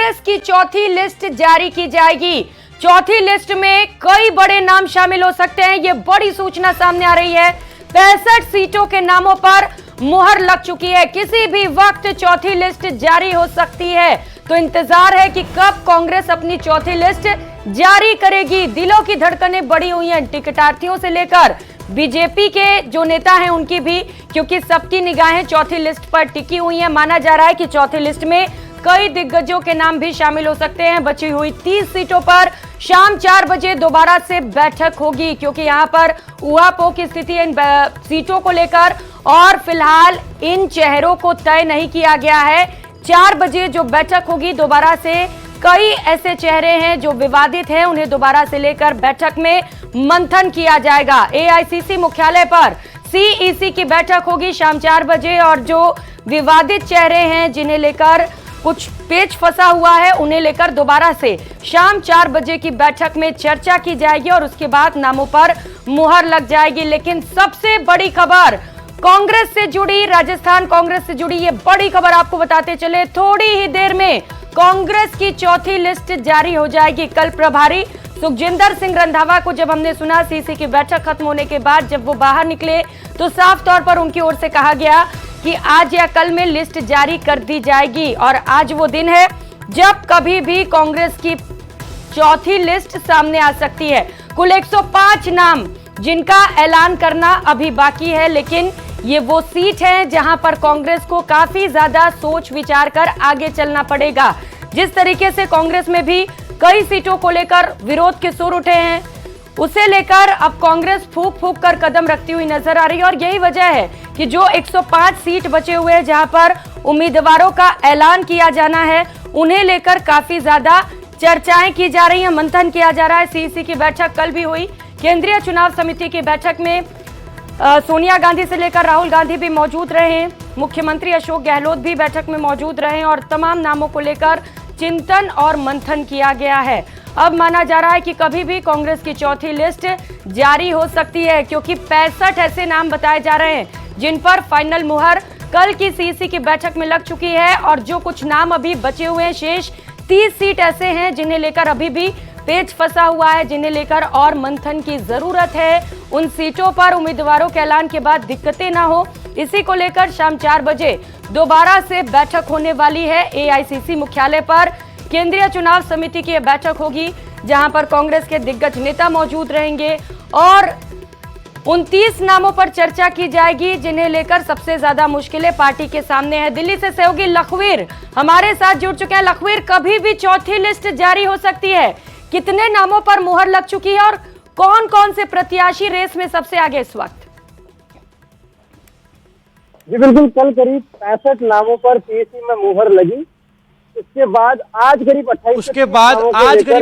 कांग्रेस की चौथी लिस्ट जारी की जाएगी। चौथी लिस्ट में कई बड़े नाम शामिल हो सकते हैं, ये बड़ी सूचना सामने आ रही है। 65 सीटों के नामों पर मुहर लग चुकी है, किसी भी वक्त चौथी लिस्ट जारी हो सकती है। तो इंतजार है कि कब कांग्रेस अपनी चौथी लिस्ट जारी करेगी। दिलों की धड़कनें बढ़ी हुई हैं टिकटार्थियों से लेकर बीजेपी के जो नेता हैं उनकी भी, क्योंकि सबकी निगाहें चौथी लिस्ट पर टिकी हुई हैं। माना जा रहा है कि चौथी लिस्ट में कई दिग्गजों के नाम भी शामिल हो सकते हैं। बची हुई 30 सीटों पर शाम 4 बजे दोबारा से बैठक होगी, क्योंकि यहां पर उहापोह की स्थिति है इन सीटों को लेकर, और फिलहाल इन चेहरों को तय नहीं किया गया है। 4 बजे जो बैठक होगी दोबारा से, कई ऐसे चेहरे हैं जो विवादित हैं, उन्हें दोबारा से लेकर बैठक में मंथन किया जाएगा। एआईसीसी मुख्यालय पर सीईसी की बैठक होगी शाम 4 बजे, और जो विवादित चेहरे हैं जिन्हें लेकर कुछ पेच फंसा हुआ है, उन्हें लेकर दोबारा से शाम 4 बजे की बैठक में चर्चा की जाएगी और उसके बाद नामों पर मुहर लग जाएगी। लेकिन सबसे बड़ी खबर कांग्रेस से जुड़ी, राजस्थान कांग्रेस से जुड़ी ये बड़ी खबर आपको बताते चले। थोड़ी ही देर में कांग्रेस की चौथी लिस्ट जारी हो जाएगी। कल प्रभारी सुखजिंदर सिंह रंधावा को जब हमने सुना सीसी की बैठक खत्म होने के बाद, जब वो बाहर निकले तो साफ तौर पर उनकी ओर से कहा गया कि आज या कल में लिस्ट जारी कर दी जाएगी। और आज वो दिन है जब कभी भी कांग्रेस की चौथी लिस्ट सामने आ सकती है। कुल 105 नाम जिनका ऐलान करना अभी बाकी है, लेकिन ये वो सीट है जहां पर कांग्रेस को काफी ज्यादा सोच विचार कर आगे चलना पड़ेगा। जिस तरीके से कांग्रेस में भी कई सीटों को लेकर विरोध के सुर उठे हैं, उसे लेकर अब कांग्रेस फूंक फूंक कर कदम रखती हुई नजर आ रही है। और यही वजह है कि जो 105 सीट बचे हुए हैं जहां पर उम्मीदवारों का ऐलान किया जाना है, उन्हें लेकर काफी ज्यादा चर्चाएं की जा रही हैं, मंथन किया जा रहा है। सीईसी की बैठक कल भी हुई। केंद्रीय चुनाव समिति की बैठक में सोनिया गांधी से लेकर राहुल गांधी भी मौजूद रहे, मुख्यमंत्री अशोक गहलोत भी बैठक में मौजूद रहे, और तमाम नामों को लेकर चिंतन और मंथन किया गया है। अब माना जा रहा है कि कभी भी कांग्रेस की चौथी लिस्ट जारी हो सकती है, क्योंकि 65 ऐसे नाम बताए जा रहे हैं जिन पर फाइनल मुहर कल की सीईसी की बैठक में लग चुकी है। और जो कुछ नाम अभी बचे हुए हैं, शेष 30 सीट ऐसे हैं जिन्हें लेकर अभी भी पेच फंसा हुआ है, जिन्हें लेकर और मंथन की जरूरत है। उन सीटों पर उम्मीदवारों के ऐलान के बाद दिक्कतें ना हो, इसी को लेकर शाम 4 बजे दोबारा से बैठक होने वाली है। एआईसीसी मुख्यालय पर केंद्रीय चुनाव समिति की बैठक होगी, जहां पर कांग्रेस के दिग्गज नेता मौजूद रहेंगे और 29 नामों पर चर्चा की जाएगी, जिन्हें लेकर सबसे ज्यादा मुश्किलें पार्टी के सामने है। दिल्ली से सहयोगी लखवीर हमारे साथ जुड़ चुके हैं। लखवीर, कभी भी चौथी लिस्ट जारी हो सकती है, कितने नामों पर मुहर लग चुकी है और कौन कौन से प्रत्याशी रेस में सबसे आगे इस वक्त? जी बिल्कुल, कल करीब 65 नामों पर सीईसी में मुहर लगी। उसके बाद आज करीब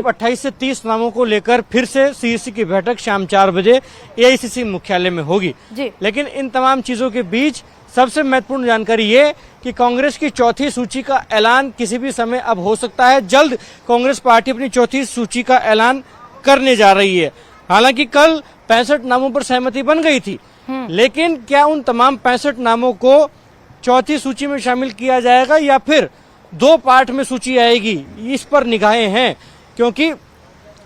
28 से 30 नामों को लेकर फिर से सीईसी की बैठक शाम 4 बजे एआईसीसी मुख्यालय में होगी जी। लेकिन इन तमाम चीजों के बीच सबसे महत्वपूर्ण जानकारी ये कि कांग्रेस की चौथी सूची का ऐलान किसी भी समय अब हो सकता है। जल्द कांग्रेस पार्टी अपनी चौथी सूची का ऐलान करने जा रही है। हालांकि कल 65 नामों पर सहमति बन गई थी, लेकिन क्या उन तमाम 65 नामों को चौथी सूची में शामिल किया जाएगा या फिर 2 पार्ट में सूची आएगी, इस पर निगाहें हैं। क्योंकि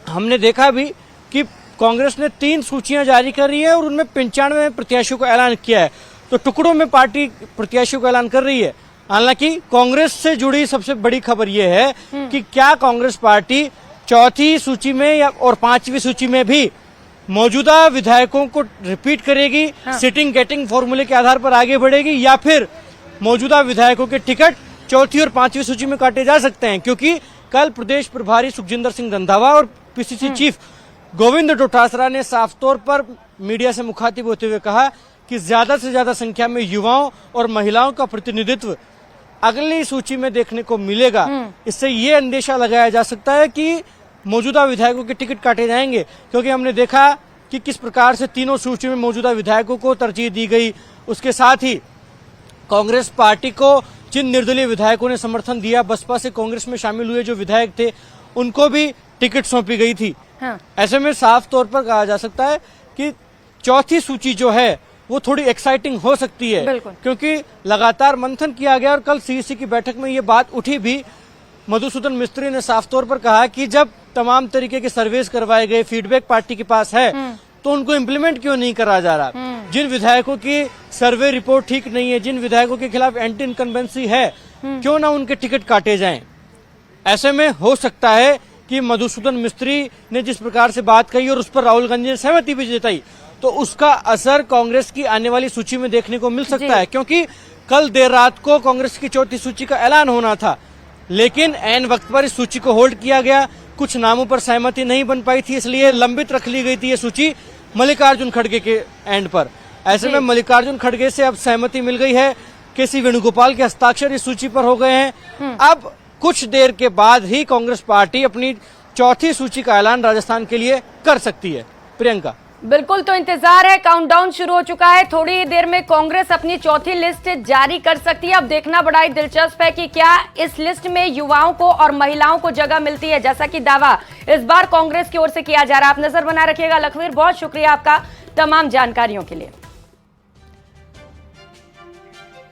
हमने देखा भी कि कांग्रेस ने 3 सूचियां जारी करी है और उनमें 95 प्रत्याशियों का ऐलान किया है, तो टुकड़ों में पार्टी प्रत्याशियों का ऐलान कर रही है। हालांकि कांग्रेस से जुड़ी सबसे बड़ी खबर यह है कि क्या कांग्रेस पार्टी चौथी सूची में या और 5वीं सूची में भी मौजूदा विधायकों को रिपीट करेगी, सिटिंग गेटिंग फॉर्मूले के आधार पर आगे बढ़ेगी, या फिर मौजूदा विधायकों के टिकट चौथी और 5वीं सूची में काटे जा सकते हैं। क्योंकि कल प्रदेश प्रभारी सुखजिंदर सिंह रंधावा और पीसीसी चीफ गोविंद डोटासरा ने साफ तौर पर मीडिया से मुखातिब होते हुए कहा कि ज्यादा से ज्यादा संख्या में युवाओं और महिलाओं का प्रतिनिधित्व अगली सूची में देखने को मिलेगा। इससे ये अंदेशा लगाया जा सकता है कि मौजूदा विधायकों के टिकट काटे जाएंगे, क्योंकि हमने देखा कि किस प्रकार से तीनों सूची में मौजूदा विधायकों को तरजीह दी गई। उसके साथ ही कांग्रेस पार्टी को जिन निर्दलीय विधायकों ने समर्थन दिया, बसपा से कांग्रेस में शामिल हुए जो विधायक थे, उनको भी टिकट सौंपी गई थी। ऐसे में साफ तौर पर कहा जा सकता है कि चौथी सूची जो है वो थोड़ी एक्साइटिंग हो सकती है, क्योंकि लगातार मंथन किया गया और कल सीईसी की बैठक में ये बात उठी भी। मधुसूदन मिस्त्री ने साफ तौर पर कहा कि जब तमाम तरीके के सर्वेस करवाए गए, फीडबैक पार्टी के पास है, तो उनको इम्प्लीमेंट क्यों नहीं करा जा रहा? जिन विधायकों की सर्वे रिपोर्ट ठीक नहीं है, जिन विधायकों के खिलाफ एंटी इनकम्बेंसी है, क्यों ना उनके टिकट काटे जाएं? ऐसे में हो सकता है कि मधुसूदन मिस्त्री ने जिस प्रकार से बात कही और उस पर राहुल गांधी ने सहमति भी जताई, तो उसका असर कांग्रेस की आने वाली सूची में देखने को मिल सकता है। क्योंकि कल देर रात को कांग्रेस की चौथी सूची का ऐलान होना था, लेकिन ऐन वक्त पर इस सूची को होल्ड किया गया। कुछ नामों पर सहमति नहीं बन पाई थी, इसलिए लंबित रख ली गई थी ये सूची मल्लिकार्जुन खड़गे के एंड पर। ऐसे में मल्लिकार्जुन खड़गे से अब सहमति मिल गई है। केसी वेणुगोपाल के हस्ताक्षर इस सूची पर हो गए हैं। अब कुछ देर के बाद ही कांग्रेस पार्टी अपनी चौथी सूची का ऐलान राजस्थान के लिए कर सकती है। प्रियंका, बिल्कुल, तो इंतजार है, काउंटडाउन शुरू हो चुका है। थोड़ी ही देर में कांग्रेस अपनी चौथी लिस्ट जारी कर सकती है। अब देखना बड़ा ही दिलचस्प है कि क्या इस लिस्ट में युवाओं को और महिलाओं को जगह मिलती है, जैसा कि दावा इस बार कांग्रेस की ओर से किया जा रहा है। आप नजर बनाए रखिएगा। लखवीर, बहुत शुक्रिया आपका तमाम जानकारियों के लिए।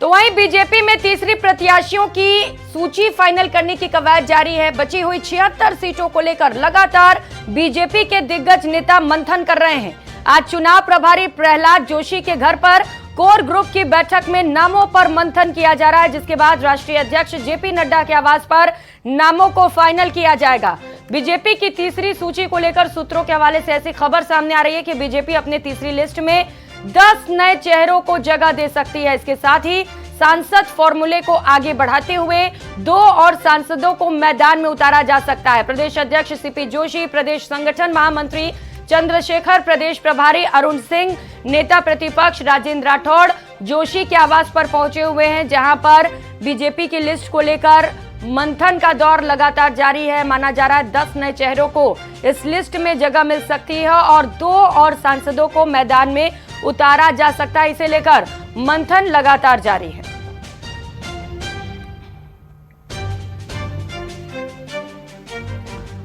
तो वहीं बीजेपी में तीसरी प्रत्याशियों की सूची फाइनल करने की कवायद जारी है। बची हुई 76 सीटों को लेकर लगातार बीजेपी के दिग्गज नेता मंथन कर रहे हैं। आज चुनाव प्रभारी प्रहलाद जोशी के घर पर कोर ग्रुप की बैठक में नामों पर मंथन किया जा रहा है, जिसके बाद राष्ट्रीय अध्यक्ष जेपी नड्डा के आवास पर नामों को फाइनल किया जाएगा। बीजेपी की तीसरी सूची को लेकर सूत्रों के हवाले से ऐसी खबर सामने आ रही है कि बीजेपी अपने तीसरी लिस्ट में 10 नए चेहरों को जगह दे सकती है। इसके साथ ही सांसद फॉर्मूले को आगे बढ़ाते हुए 2 और सांसदों को मैदान में उतारा जा सकता है। प्रदेश अध्यक्ष सीपी जोशी, प्रदेश संगठन महामंत्री चंद्रशेखर, प्रदेश प्रभारी अरुण सिंह, नेता प्रतिपक्ष राजेंद्र राठौड़ जोशी के आवास पर पहुंचे हुए हैं, जहां पर बीजेपी की लिस्ट को लेकर मंथन का दौर लगातार जारी है। माना जा रहा है 10 नए चेहरों को इस लिस्ट में जगह मिल सकती है और 2 और सांसदों को मैदान में उतारा जा सकता है। इसे लेकर मंथन लगातार जारी है।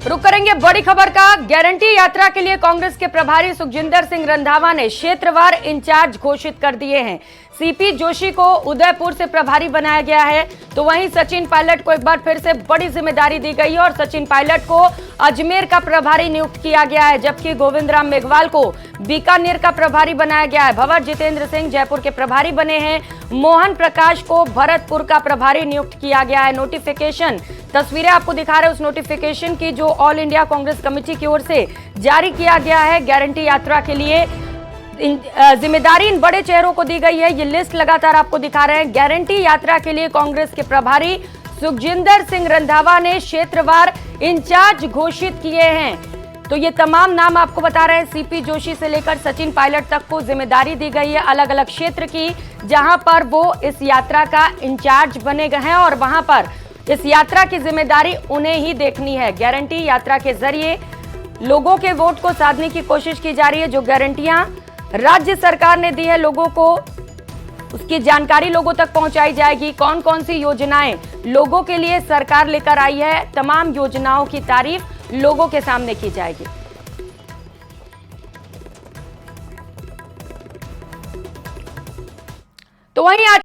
रुक करेंगे बड़ी खबर का। गारंटी यात्रा के लिए कांग्रेस के प्रभारी सुखजिंदर सिंह रंधावा ने क्षेत्रवार इंचार्ज घोषित कर दिए हैं। सीपी जोशी को उदयपुर से प्रभारी बनाया गया है, तो वहीं सचिन पायलट को एक बार फिर से बड़ी जिम्मेदारी दी गई है और सचिन पायलट को अजमेर का प्रभारी नियुक्त किया गया है, जबकि गोविंद राम मेघवाल को बीकानेर का प्रभारी बनाया गया है। भंवर जितेंद्र सिंह जयपुर के प्रभारी बने हैं। मोहन प्रकाश को भरतपुर का प्रभारी नियुक्त किया गया है। नोटिफिकेशन, तस्वीरें आपको दिखा रहे हैं उस नोटिफिकेशन की जो ऑल इंडिया कांग्रेस कमेटी की ओर से जारी किया गया है। गारंटी यात्रा के लिए जिम्मेदारी इन बड़े चेहरों को दी गई है। ये लिस्ट लगातार आपको दिखा रहे हैं। गारंटी यात्रा के लिए कांग्रेस के प्रभारी सुखजिंदर सिंह रंधावा ने क्षेत्रवार इंचार्ज घोषित किए हैं। तो ये तमाम नाम आपको बता रहे हैं। सीपी जोशी से लेकर सचिन पायलट तक को जिम्मेदारी दी गई है अलग अलग क्षेत्र की, जहां पर वो इस यात्रा का इंचार्ज बने गए हैं और वहां पर इस यात्रा की जिम्मेदारी उन्हें ही देखनी है। गारंटी यात्रा के जरिए लोगों के वोट को साधने की कोशिश की जा रही है। जो गारंटियां राज्य सरकार ने दी है लोगों को, उसकी जानकारी लोगों तक पहुंचाई जाएगी। कौन कौन सी योजनाएं लोगों के लिए सरकार लेकर आई है, तमाम योजनाओं की तारीफ लोगों के सामने की जाएगी। तो वहीं आज